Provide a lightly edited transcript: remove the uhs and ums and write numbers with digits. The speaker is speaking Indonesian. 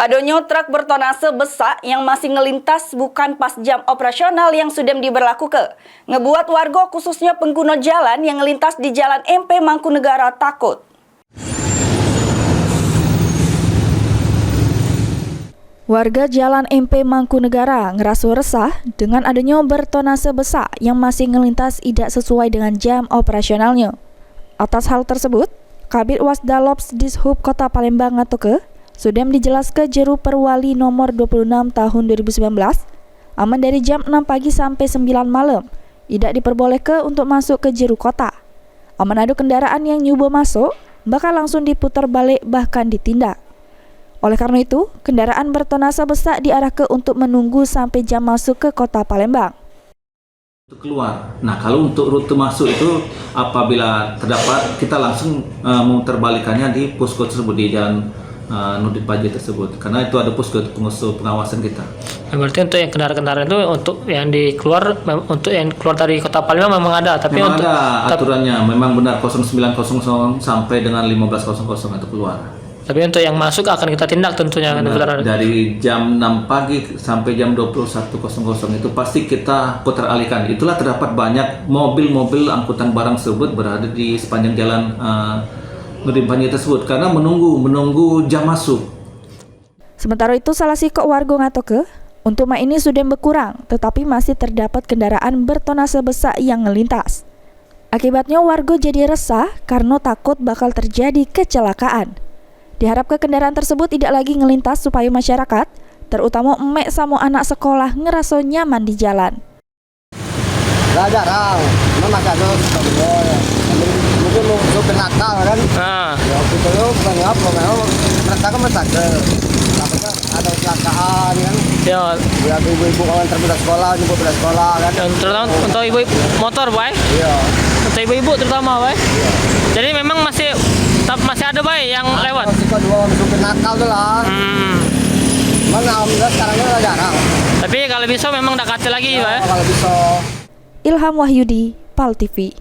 Adanya truk bertonase besar yang masih ngelintas bukan pas jam operasional yang sudah diberlakukan, ngebuat warga khususnya pengguna jalan yang ngelintas di Jalan MP Mangkunegara takut. Warga Jalan MP Mangkunegara ngerasa resah dengan adanya bertonase besar yang masih ngelintas tidak sesuai dengan jam operasionalnya. Atas hal tersebut, Kabid Wasdalops Dishub Kota Palembang ngatoke sudah dijelaskan Jeru Perwali nomor 26 tahun 2019, aman dari jam 6 pagi sampai 9 malam, tidak diperbolehkan untuk masuk ke Jeru Kota. Aman adu kendaraan yang nyoba masuk, bakal langsung diputar balik bahkan ditindak. Oleh karena itu, kendaraan bertonase besar diarahkan untuk menunggu sampai jam masuk ke Kota Palembang. Untuk keluar. Nah, kalau untuk rute masuk itu apabila terdapat, kita langsung memutar-balikannya di posko tersebut di Jalan Nurdin Paji tersebut, karena itu ada posko pengawasan kita. Berarti untuk yang kendaraan-kendaraan itu untuk yang keluar dari Kota Palembang memang ada, tapi memang untuk ada aturannya, memang benar 0900 sampai dengan 1500 itu keluar. Tapi untuk yang masuk akan kita tindak tentunya. Benar, dari jam 6 pagi sampai jam 21.00 itu pasti kita putar alihkan. Itulah terdapat banyak mobil-mobil angkutan barang tersebut berada di sepanjang jalan Nurdin Paji tersebut karena menunggu jam masuk. Sementara itu salah si warga ngatoke, untuk ini sudah berkurang, tetapi masih terdapat kendaraan bertonase besar yang ngelintas. Akibatnya warga jadi resah karena takut bakal terjadi kecelakaan. Diharapkan kendaraan tersebut tidak lagi ngelintas supaya masyarakat, terutama emek sama anak sekolah, ngerasa nyaman di jalan. Nggak jarang, memang masih ada mungkin mau sopir nakal kan. Ya kita lu banyak mereka kan masih ada. Takutnya ada kecelakaan kan. Ya. Ya ibu-ibu kawan terbudak sekolah, jemput budak sekolah kan. Terutama untuk ibu motor, Bay. Iya. Untuk ibu-ibu terutama, Bay. Iya. Jadi memang masih ada, Bay, yang lewat. Masih kedua sopir nakal tuh lah. Mana alhamdulillah sekarangnya udah jarang. Tapi kalau bisa memang dekati lagi, Bay. Kalau bisa. Ilham Wahyudi, PAL TV.